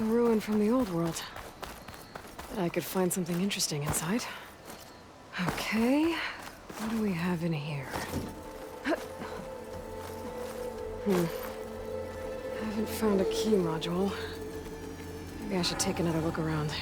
a ruin from the old world. I could find something interesting inside. Okay, what do we have in here? Haven't found a key module. Maybe I should take another look around.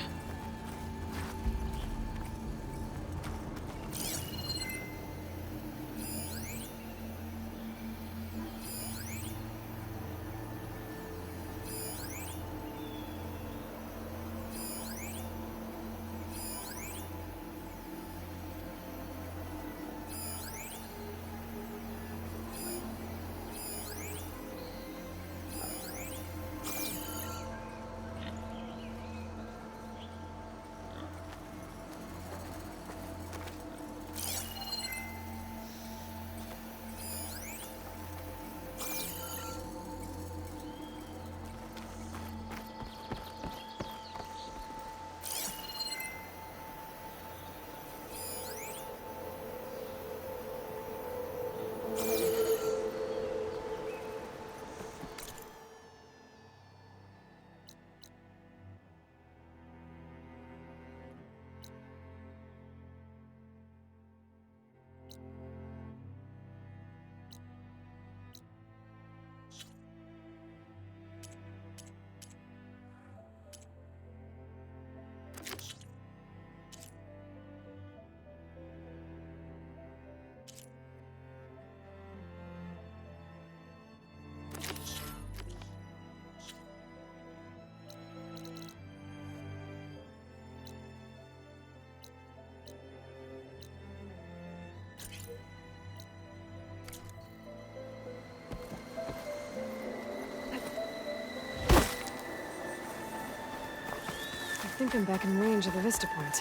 I think I'm back in range of the vista point.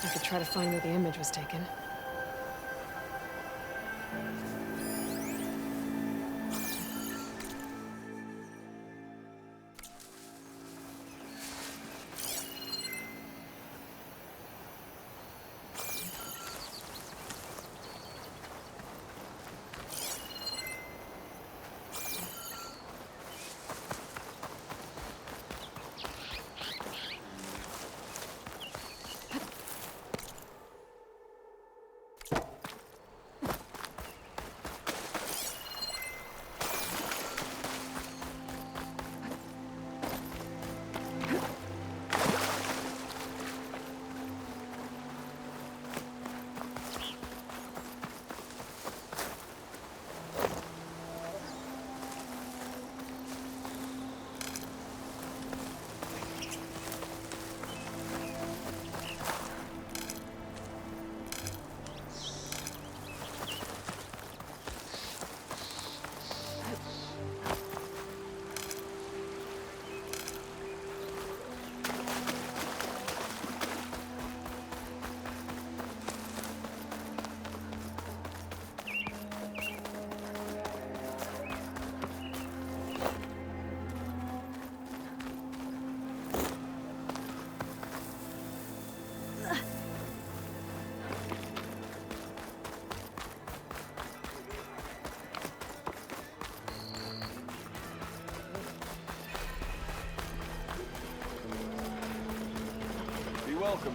I could try to find where the image was taken.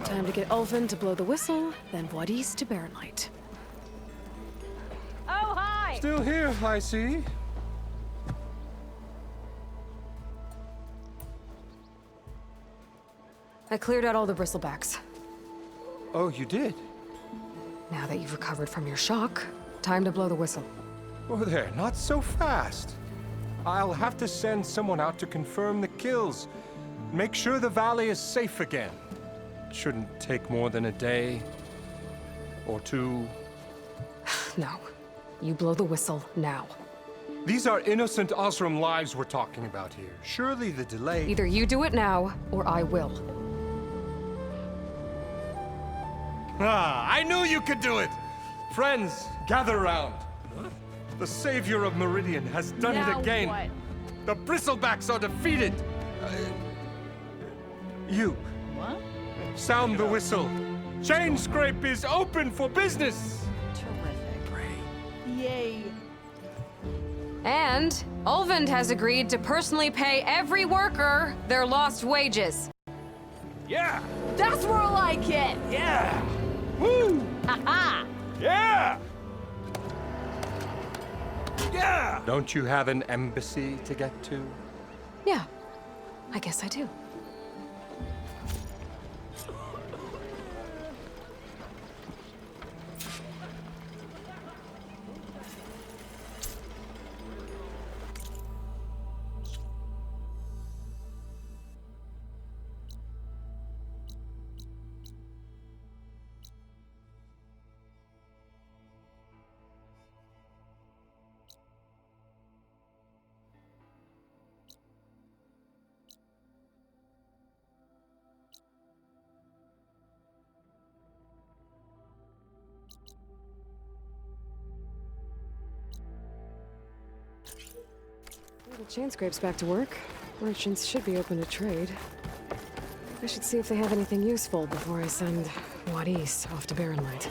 Time to get Ulfin to blow the whistle, then Wadis to bear light. Oh, hi! Still here, I see. I cleared out all the bristlebacks. Oh, you did? Now that you've recovered from your shock, time to blow the whistle. Oh there, not so fast. I'll have to send someone out to confirm the kills. Make sure the valley is safe again. Shouldn't take more than a day or two. No. You blow the whistle now. These are innocent Osram lives we're talking about here. Surely the delay... Either you do it now, or I will. Ah, I knew you could do it! Friends, gather around. The savior of Meridian has done it again. What? The bristlebacks are defeated. You. What? Sound the whistle. Chain Scrape is open for business. Terrific. Yay. And Ulvund has agreed to personally pay every worker their lost wages. Yeah! That's more like it! Yeah! Woo! Haha! Yeah! Yeah! Don't you have an embassy to get to? Yeah, I guess I do. The chain scrape's back to work. Merchants should be open to trade. I should see if they have anything useful before I send Wadis off to Barren Light.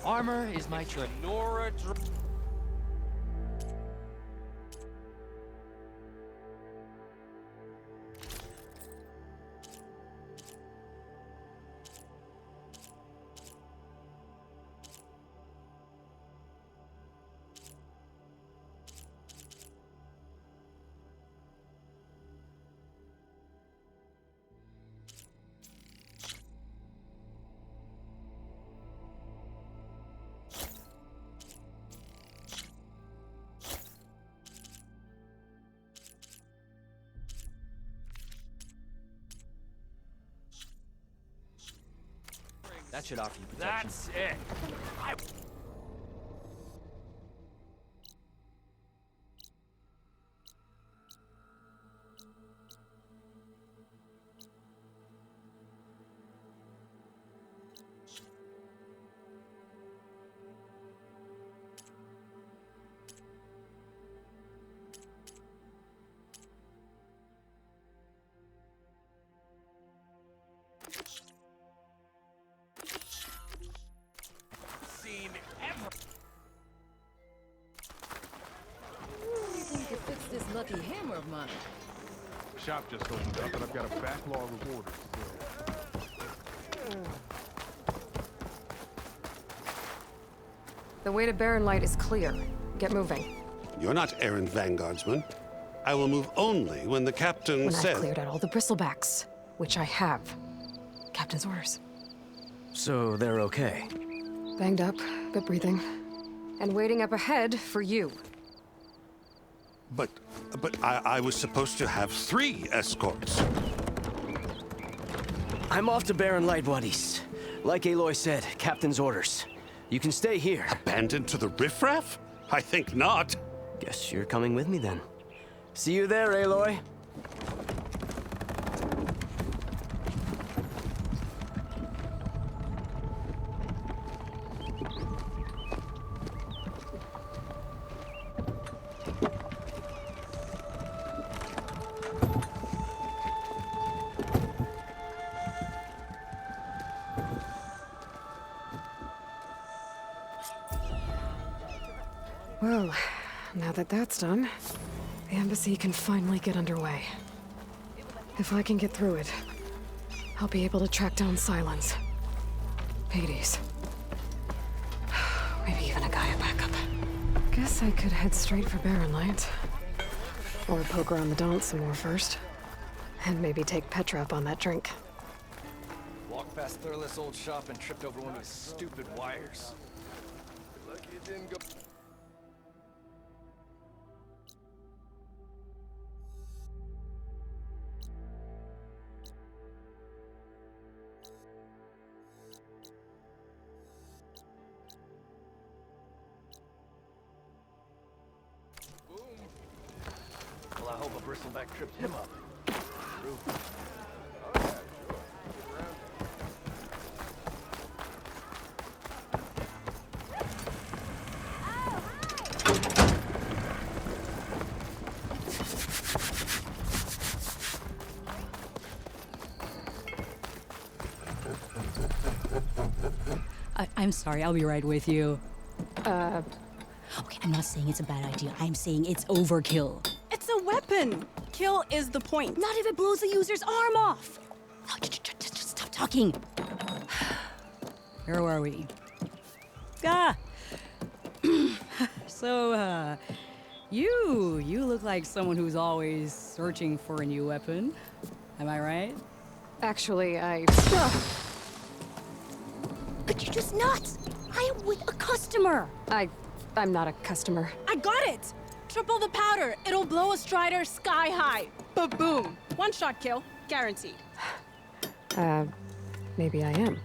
Armor is my choice. That should offer you protection. That's it. lucky hammer of mine. Shop just opened up and I've got a backlog of orders to fill. The way to Barren Light is clear. Get moving. You're not errand vanguardsman. I will move only when the captain When says... I've cleared out all the bristlebacks, which I have. Captain's orders. So they're okay. Banged up, but breathing. And waiting up ahead for you. But I was supposed to have 3 escorts. I'm off to Barren Light, buddies. Like Aloy said, Captain's orders. You can stay here. Abandoned to the riffraff? I think not. Guess you're coming with me then. See you there, Aloy. Well, now that that's done, the embassy can finally get underway. If I can get through it, I'll be able to track down Silence. Hades. Maybe even a Gaia backup. Guess I could head straight for Barren Light. Or poke around the dance some more first. And maybe take Petra up on that drink. Walked past Thurless old shop and tripped over one of his stupid wires. Lucky it didn't go. Well, I hope a bristleback tripped him up. True. I'm sorry, I'll be right with you. Okay, I'm not saying it's a bad idea. I'm saying it's overkill. It's a weapon. Kill is the point. Not if it blows the user's arm off. Oh, just stop talking. Where are we? So, you look like someone who's always searching for a new weapon. Am I right? Actually, But you're just nuts. I am with a customer. I'm not a customer. I got it. Triple the powder. It'll blow a Strider sky high. Ba-boom. One shot kill. Guaranteed. Maybe I am.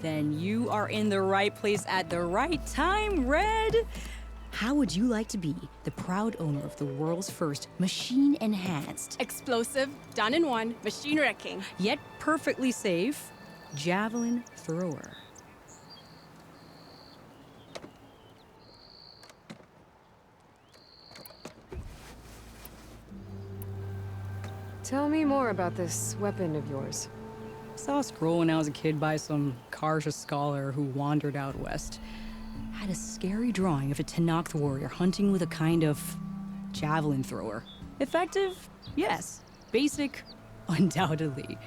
Then you are in the right place at the right time, Red. How would you like to be the proud owner of the world's first machine-enhanced, Explosive. Done in one. Machine wrecking. yet perfectly safe, javelin thrower? Tell me more about this weapon of yours. Saw a scroll when I was a kid by some Karja scholar who wandered out west. Had a scary drawing of a Tenakth warrior hunting with a kind of javelin thrower. Effective? Yes. Basic? Undoubtedly.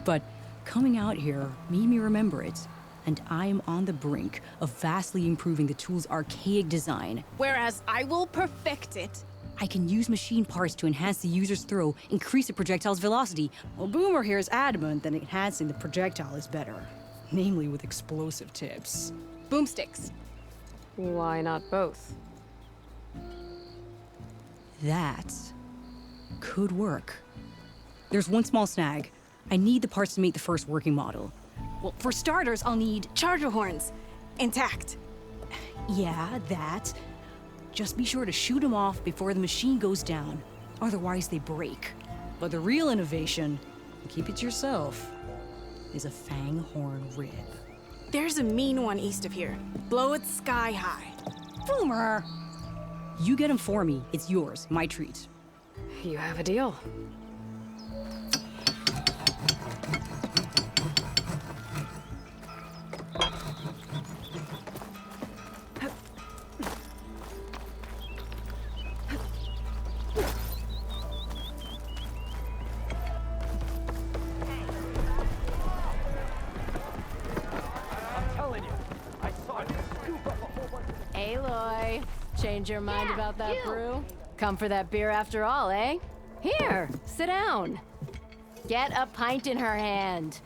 But coming out here made me remember it, and I am on the brink of vastly improving the tool's archaic design. Whereas I will perfect it. I can use machine parts to enhance the user's throw, increase the projectile's velocity. Well, Boomer here is adamant that enhancing the projectile is better, namely with explosive tips. Boomsticks. Why not both? That could work. There's one small snag. I need the parts to make the first working model. Well, for starters, I'll need charger horns. Intact. Yeah, that. Just be sure to shoot them off before the machine goes down. Otherwise, they break. But the real innovation, and keep it to yourself, is a fang horn rib. There's a mean one east of here. Blow it sky high. Boomer! You get him for me. It's yours. My treat. You have a deal. Aloy, change your mind about that brew? Come for that beer after all, eh? Here, sit down. Get a pint in her hand.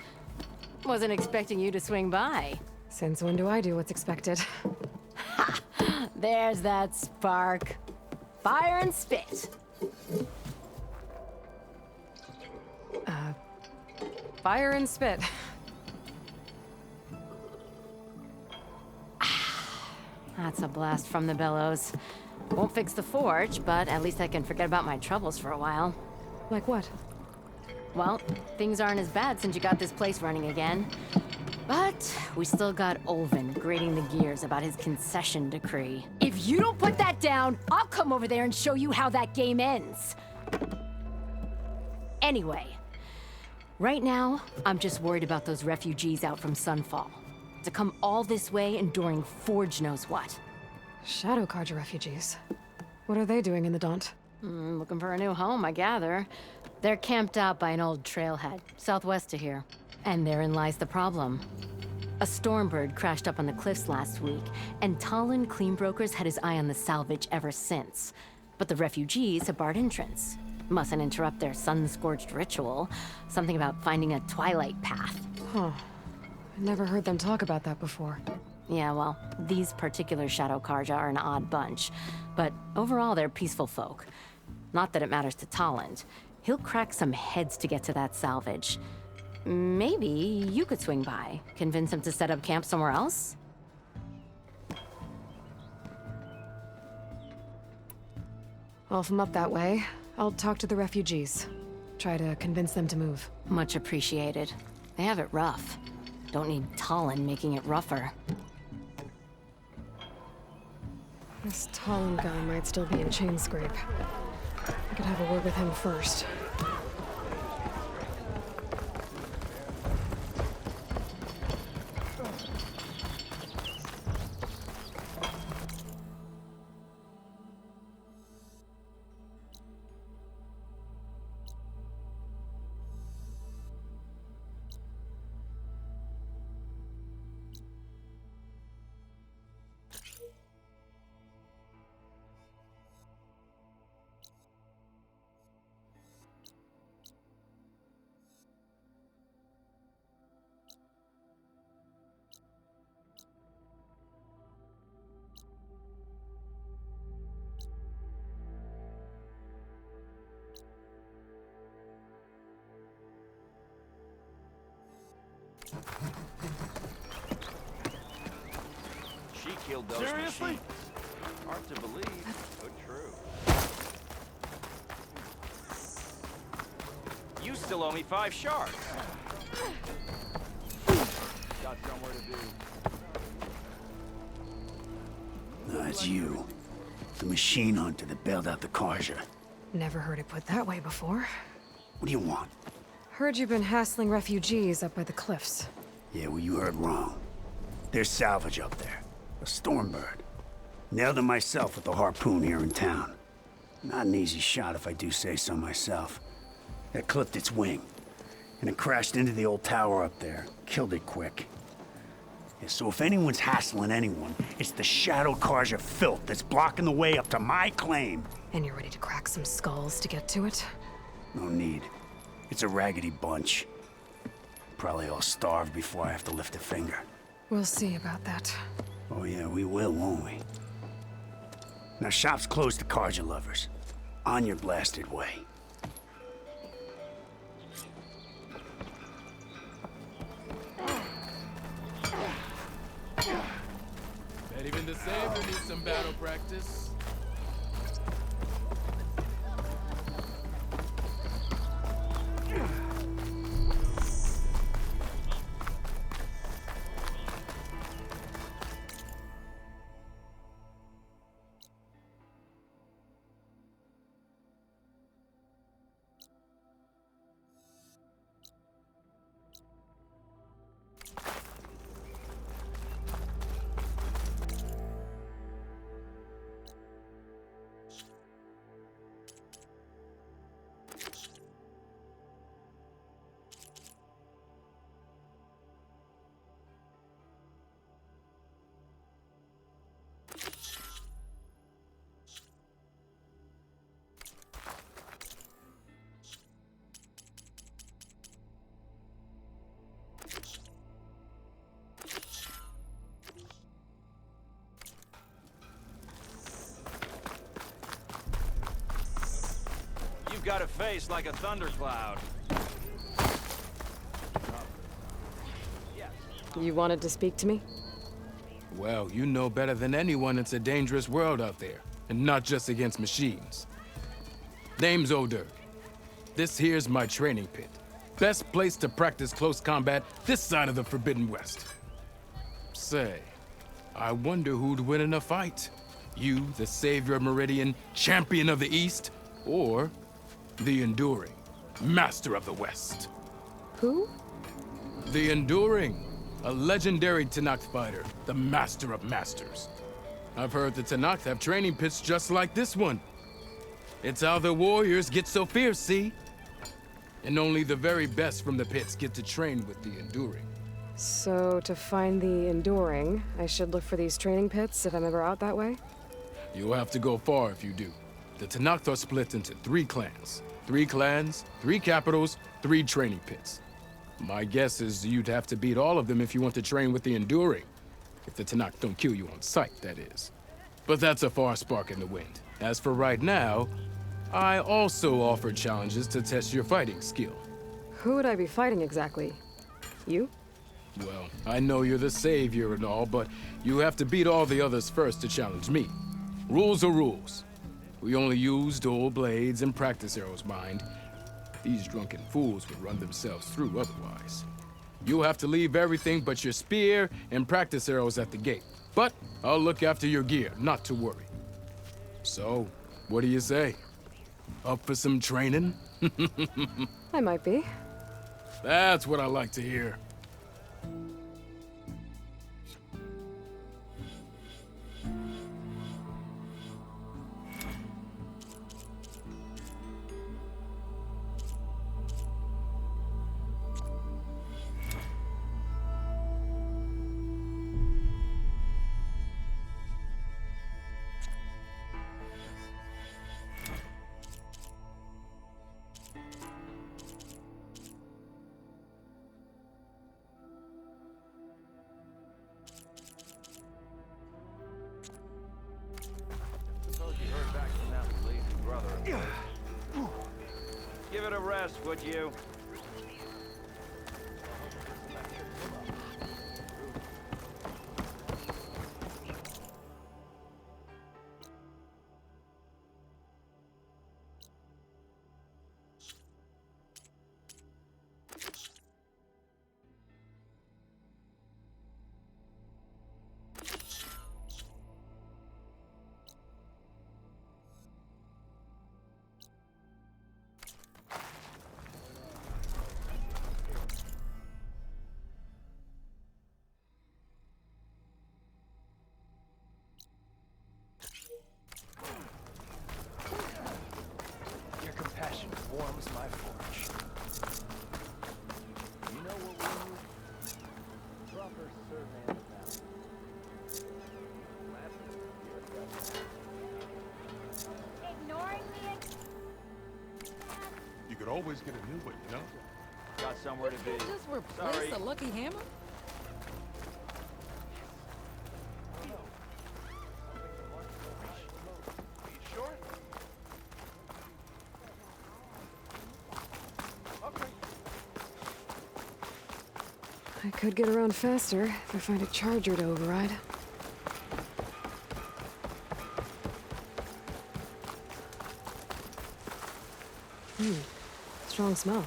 Wasn't expecting you to swing by. Since when do I do what's expected? There's that spark. Fire and spit. Fire and spit. That's a blast from the bellows. Won't fix the forge, but at least I can forget about my troubles for a while. Like what? Well, things aren't as bad since you got this place running again. But we still got Olvin grating the gears about his concession decree. If you don't put that down, I'll come over there and show you how that game ends. Anyway, right now, I'm just worried about those refugees out from Sunfall. To come all this way enduring Forge knows what. Shadow Carja refugees. What are they doing in the Daunt? Looking for a new home, I gather. They're camped out by an old trailhead, southwest of here. And therein lies the problem. A Stormbird crashed up on the cliffs last week, and Talon Cleanbrokers had his eye on the salvage ever since. But the refugees have barred entrance. Mustn't interrupt their sun-scorched ritual. Something about finding a twilight path. Huh. I never heard them talk about that before. Yeah, well, these particular Shadow Carja are an odd bunch. But overall, they're peaceful folk. Not that it matters to Talon. He'll crack some heads to get to that salvage. Maybe you could swing by, convince him to set up camp somewhere else? Well, if I'm up that way, I'll talk to the refugees. Try to convince them to move. Much appreciated. They have it rough. Don't need Talon making it rougher. This Talon guy might still be in Chainscrape. I could have a word with him first. She killed those machines. Hard to believe, but true. You still owe me 5 shards. Got somewhere to be. That's you. The machine hunter that bailed out the Carja. Never heard it put that way before. What do you want? Heard you've been hassling refugees up by the cliffs. Yeah, well, you heard wrong. There's salvage up there. A Stormbird. Nailed it myself with the harpoon here in town. Not an easy shot if I do say so myself. It clipped its wing, and it crashed into the old tower up there. Killed it quick. Yeah, so if anyone's hassling anyone, it's the Shadow Carja filth that's blocking the way up to my claim. And you're ready to crack some skulls to get to it? No need. It's a raggedy bunch. Probably all starved before I have to lift a finger. We'll see about that. Oh yeah, we will, won't we? Now shop's closed to Carja lovers. On your blasted way. Bet even the Saber needs some battle practice. got a face like a thundercloud. You wanted to speak to me? Well, you know better than anyone it's a dangerous world out there, and not just against machines. Name's O'Dirk. This here's my training pit. Best place to practice close combat this side of the Forbidden West. Say, I wonder who'd win in a fight. You, the savior of Meridian, champion of the East, or the Enduring, master of the West. Who? The Enduring, a legendary Tenakth fighter, the master of masters. I've heard the Tenakth have training pits just like this one. It's how the warriors get so fierce, see? And only the very best from the pits get to train with the Enduring. So, to find the Enduring, I should look for these training pits if I'm ever out that way? You'll have to go far if you do. The Tenakth are split into 3 clans. 3 clans, 3 capitals, 3 training pits. My guess is you'd have to beat all of them if you want to train with the Enduring. If the Tenakth don't kill you on sight, that is. But that's a far spark in the wind. As for right now, I also offer challenges to test your fighting skill. Who would I be fighting exactly? You? Well, I know you're the savior and all, but you have to beat all the others first to challenge me. Rules are rules. We only use dual blades and practice arrows, mind. These drunken fools would run themselves through otherwise. You'll have to leave everything but your spear and practice arrows at the gate. But I'll look after your gear, not to worry. So, what do you say? Up for some training? I might be. That's what I like to hear. Suppose you heard back from that lazy brother of yours. Give it a rest, would you? Your compassion warms my forge. You know what we need? Proper survey of the Ignoring me. You could always get a new one, you know? Got somewhere to be. Just replace Sorry. a lucky hammer? I could get around faster if I find a charger to override. Strong smell.